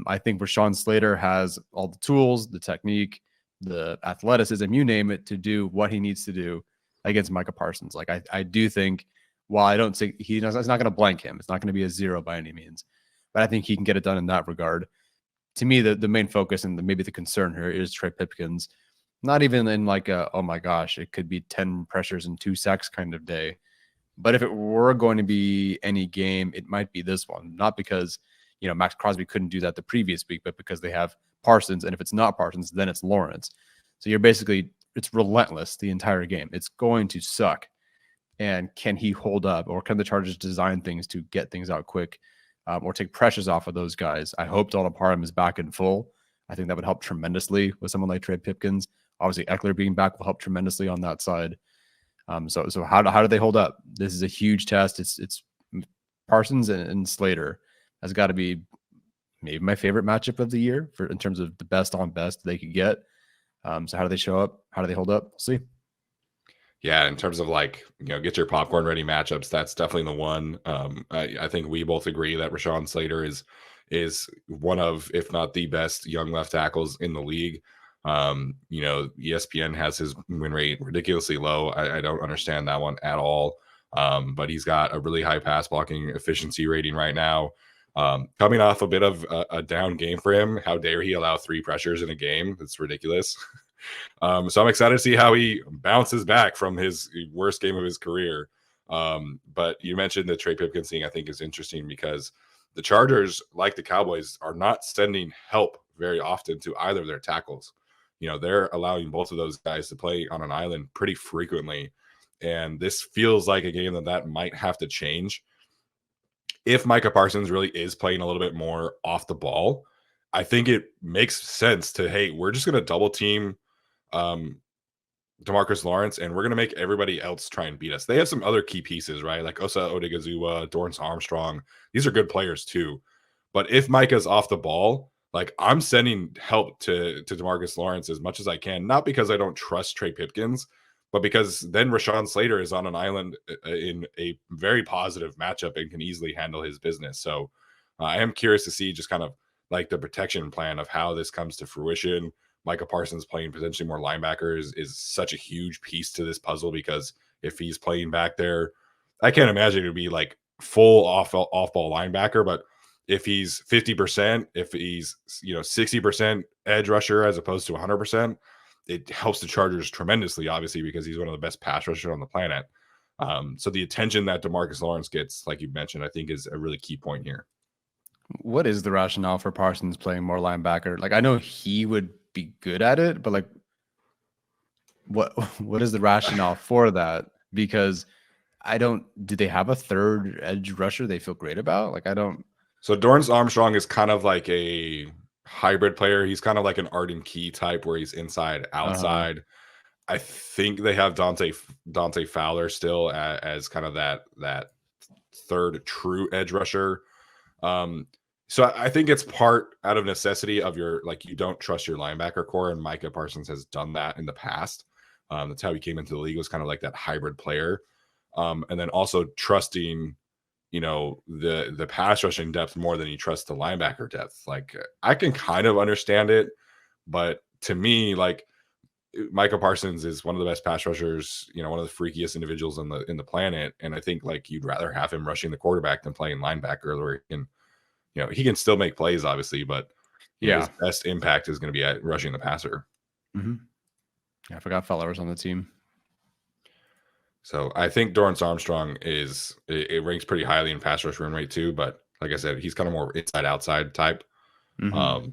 I think Rashawn Slater has all the tools, the technique, the athleticism, you name it, to do what he needs to do against Micah Parsons. Like, I do think, while I don't think it's not going to blank him, it's not going to be a 0 by any means, but I think he can get it done in that regard. To me, the main focus and maybe the concern here is Trey Pipkins. Not even in like a, oh my gosh, it could be 10 pressures and 2 sacks kind of day. But if it were going to be any game, it might be this one. Not because, Max Crosby couldn't do that the previous week, but because they have Parsons. And if it's not Parsons, then it's Lawrence. So it's relentless the entire game. It's going to suck. And can he hold up, or can the Chargers design things to get things out quick, or take pressures off of those guys? I hope Donald Parham is back in full. I think that would help tremendously with someone like Trey Pipkins. Obviously, Eckler being back will help tremendously on that side. So how do they hold up? This is a huge test. It's Parsons and Slater has got to be maybe my favorite matchup of the year in terms of the best on best they could get. So how do they show up? How do they hold up? We'll see. Yeah, in terms of get your popcorn ready matchups, that's definitely the one. I think we both agree that Rashawn Slater is one of, if not the best, young left tackles in the league. ESPN has his win rate ridiculously low. I don't understand that one at all. But he's got a really high pass blocking efficiency rating right now. Coming off a bit of a down game for him. How dare he allow 3 pressures in a game? That's ridiculous. So I'm excited to see how he bounces back from his worst game of his career. But you mentioned the Trey Pipkins thing, I think is interesting, because the Chargers, like the Cowboys, are not sending help very often to either of their tackles. They're allowing both of those guys to play on an island pretty frequently. And this feels like a game that might have to change. If Micah Parsons really is playing a little bit more off the ball, I think it makes sense to, hey, we're just going to double team um, DeMarcus Lawrence, and we're going to make everybody else try and beat us. They have some other key pieces, right? Like Osa Odigizua, Dorrance Armstrong. These are good players too. But if Micah's off the ball, like I'm sending help to DeMarcus Lawrence as much as I can, not because I don't trust Trey Pipkins, but because then Rashawn Slater is on an island in a very positive matchup and can easily handle his business. So I am curious to see just kind of like the protection plan of how this comes to fruition. Micah Parsons playing potentially more linebackers is such a huge piece to this puzzle, because if he's playing back there, I can't imagine it would be like full off ball linebacker, but if he's 50%, if he's 60% edge rusher as opposed to 100%, it helps the Chargers tremendously, obviously, because he's one of the best pass rushers on the planet. So the attention that DeMarcus Lawrence gets, like you mentioned, I think is a really key point here. What is the rationale for Parsons playing more linebacker? Like, I know he would be good at it, but like, what is the rationale for that? Because do they have a third edge rusher they feel great about? Like, I don't. So Dorrance Armstrong is kind of like a hybrid player. He's kind of like an Arden Key type where he's inside, outside. I think they have Dante Fowler still as kind of that third true edge rusher. So I think it's part out of necessity of your, like, you don't trust your linebacker core, and Micah Parsons has done that in the past. That's how he came into the league, was kind of like that hybrid player. And then also trusting, the pass rushing depth more than you trust the linebacker depth. Like, I can kind of understand it, but to me, like, Micah Parsons is one of the best pass rushers, one of the freakiest individuals in the planet. And I think, like, you'd rather have him rushing the quarterback than playing linebacker, where he can still make plays, obviously, but his best impact is going to be at rushing the passer. Mm-hmm. Yeah, I forgot Fowler was on the team. So I think Dorrance Armstrong it ranks pretty highly in pass rush run rate too. But like I said, he's kind of more inside outside type. Mm-hmm.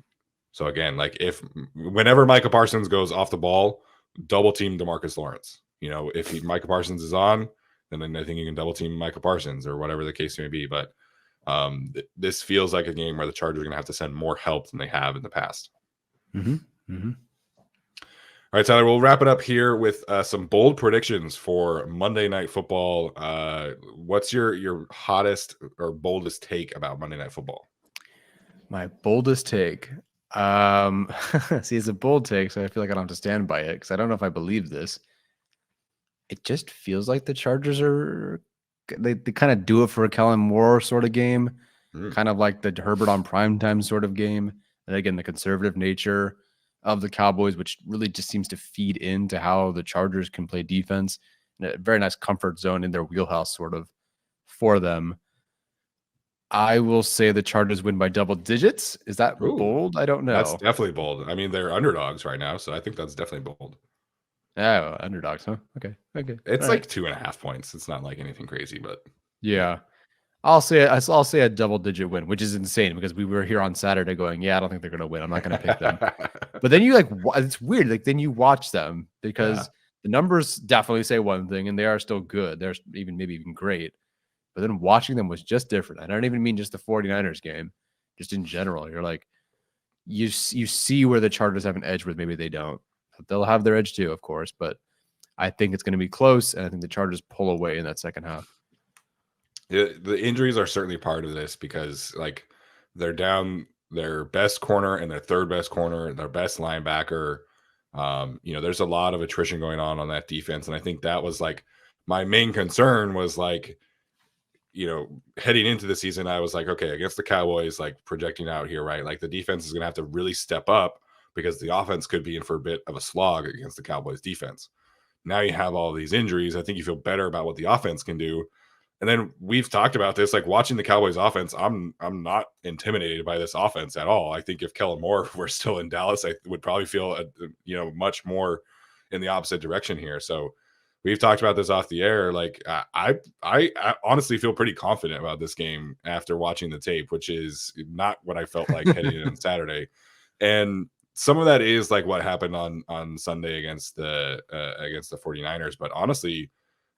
So again, like, whenever Micah Parsons goes off the ball, double team DeMarcus Lawrence. If Micah Parsons is on, then I think you can double team Micah Parsons or whatever the case may be. But this feels like a game where the Chargers are going to have to send more help than they have in the past. Mm-hmm. Mm-hmm. All right, Tyler, we'll wrap it up here with some bold predictions for Monday Night Football. What's your hottest or boldest take about Monday Night Football? My boldest take. See, it's a bold take, so I feel like I don't have to stand by it because I don't know if I believe this. It just feels like the Chargers they kind of do it for a Kellen Moore sort of game, kind of like the Herbert on primetime sort of game. And again, the conservative nature of the Cowboys, which really just seems to feed into how the Chargers can play defense, in a very nice comfort zone in their wheelhouse sort of for them. I will say the Chargers win by double digits. Is that bold? I don't know. That's definitely bold. I mean, they're underdogs right now, so I think that's definitely bold. Oh, underdogs, huh? Okay. It's like 2.5 points. It's not like anything crazy, but yeah. I'll say a double-digit win, which is insane because we were here on Saturday going, yeah, I don't think they're going to win. I'm not going to pick them. But then you it's weird. Like, then you watch them because the numbers definitely say one thing, and they are still good. They're maybe even great. But then watching them was just different. I don't even mean just the 49ers game, just in general. You're like, you see where the Chargers have an edge where maybe they don't. They'll have their edge too, of course, but I think it's going to be close, and I think the Chargers pull away in that second half. The injuries are certainly part of this because, like, they're down their best corner and their third best corner, their best linebacker. There's a lot of attrition going on that defense, and I think that was like my main concern was, like, heading into the season, I was like, okay, against the Cowboys, like, projecting out here, right? Like, the defense is going to have to really step up because the offense could be in for a bit of a slog against the Cowboys defense. Now you have all these injuries. I think you feel better about what the offense can do. And then we've talked about this, like, watching the Cowboys offense, I'm not intimidated by this offense at all. I think if Kellen Moore were still in Dallas, I would probably feel, much more in the opposite direction here. So we've talked about this off the air. Like, I honestly feel pretty confident about this game after watching the tape, which is not what I felt like heading in on Saturday. And some of that is like what happened on Sunday against the 49ers. But honestly,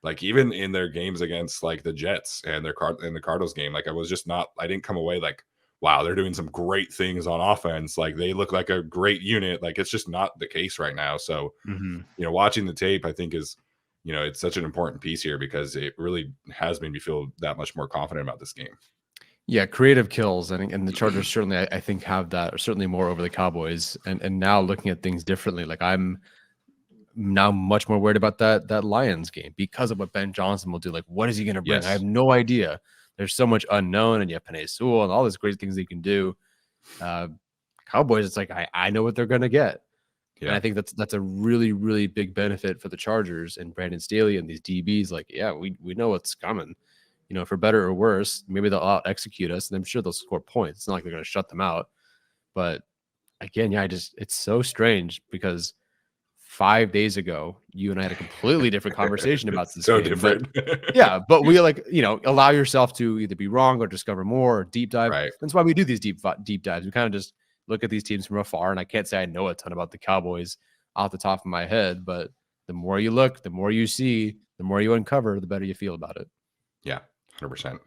Like even in their games against like the Jets and the Cardinals game, like I didn't come away like, wow, they're doing some great things on offense. Like they look like a great unit. Like it's just not the case right now. So, watching the tape, I think is, it's such an important piece here because it really has made me feel that much more confident about this game. Yeah, creative kills, and the Chargers certainly, I think, have that, or certainly more over the Cowboys. And now looking at things differently, like I'm now much more worried about that Lions game because of what Ben Johnson will do. Like, what is he going to bring? Yes. I have no idea. There's so much unknown, and you have Penei Sewell and all these great things they can do. Cowboys, it's like I know what they're going to get. Yeah. And I think that's a really, really big benefit for the Chargers and Brandon Staley and these DBs. Like, yeah, we know what's coming. For better or worse, maybe they'll out execute us, and I'm sure they'll score points. It's not like they're going to shut them out. But again, yeah, it's so strange because 5 days ago, you and I had a completely different conversation about this. So game. different. But, yeah, but we allow yourself to either be wrong or discover more or deep dive. Right. That's why we do these deep dives. We kind of just look at these teams from afar, and I can't say I know a ton about the Cowboys off the top of my head, but the more you look, the more you see, the more you uncover, the better you feel about it. Yeah, 100%.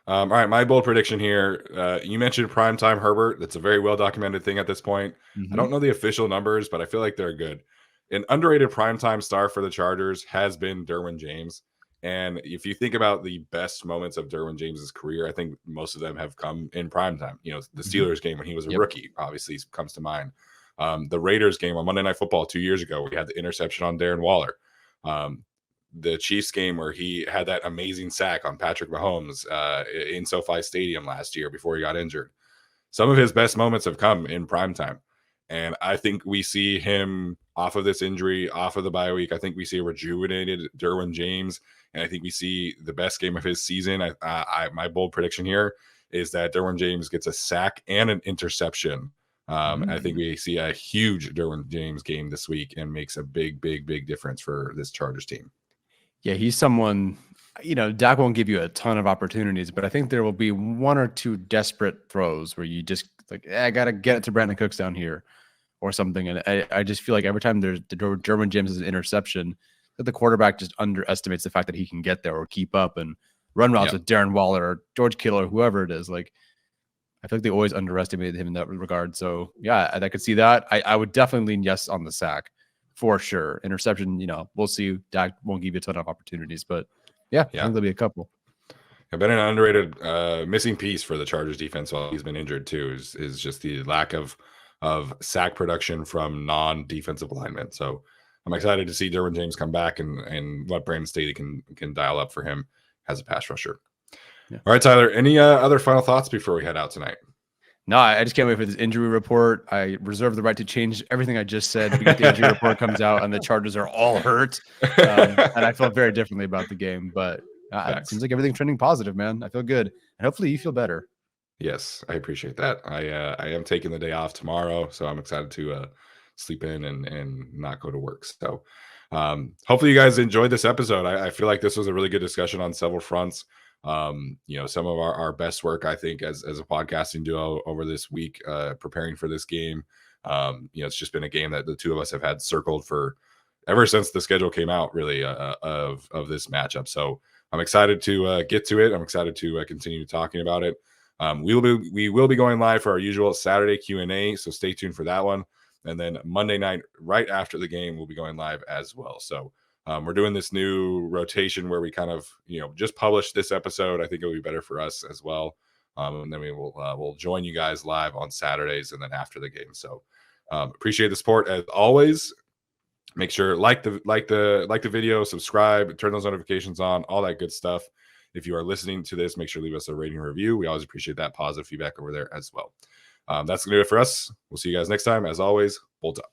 All right, my bold prediction here. You mentioned primetime Herbert. That's a very well-documented thing at this point. I don't know the official numbers, but I feel like they're good. An underrated primetime star for the Chargers has been Derwin James. And if you think about the best moments of Derwin James's career, I think most of them have come in primetime. The Steelers game when he was a rookie, obviously comes to mind. The Raiders game on Monday Night Football 2 years ago, where he had the interception on Darren Waller. The Chiefs game where he had that amazing sack on Patrick Mahomes in SoFi Stadium last year before he got injured. Some of his best moments have come in primetime. And I think we see him off of this injury, off of the bye week. I think we see a rejuvenated Derwin James. And I think we see the best game of his season. My bold prediction here is that Derwin James gets a sack and an interception. I think we see a huge Derwin James game this week and makes a big difference for this Chargers team. Yeah, he's someone, Dak won't give you a ton of opportunities, but I think there will be one or two desperate throws where you just I got to get it to Brandon Cooks down here or something. And I just feel like every time there's Derwin James' interception, that the quarterback just underestimates the fact that he can get there or keep up and run routes with Darren Waller or George Kittle or whoever it is. Like, I feel like they always underestimated him in that regard. So, yeah, I could see that. I would definitely lean yes on the sack. For sure. Interception, we'll see. Dak won't give you a ton of opportunities, but I think there'll be a couple. I've been an underrated missing piece for the Chargers defense while he's been injured too, is just the lack of sack production from non-defensive linemen. So I'm excited to see Derwin James come back and what Brandon Staley can dial up for him as a pass rusher. Yeah. All right, Tyler, any other final thoughts before we head out tonight? No, I just can't wait for this injury report. I reserve the right to change everything I just said because the injury report comes out and the Chargers are all hurt. And I feel very differently about the game. But it seems like everything's trending positive, man. I feel good. And hopefully you feel better. Yes, I appreciate that. I am taking the day off tomorrow, so I'm excited to sleep in and not go to work. So hopefully you guys enjoyed this episode. I feel like this was a really good discussion on several fronts. Some of our best work, I think, as a podcasting duo over this week, preparing for this game. It's just been a game that the two of us have had circled for ever since the schedule came out, really, of this matchup. So I'm excited to get to it. I'm excited to continue talking about it. We will be going live for our usual Saturday Q&A, so stay tuned for that one. And then Monday night, right after the game, we'll be going live as well. So we're doing this new rotation where we kind of, just publish this episode. I think it'll be better for us as well. And then we'll join you guys live on Saturdays and then after the game. So appreciate the support as always. Make sure like the video, subscribe, turn those notifications on, all that good stuff. If you are listening to this, make sure to leave us a rating and review. We always appreciate that positive feedback over there as well. That's going to do it for us. We'll see you guys next time. As always, Bolt up.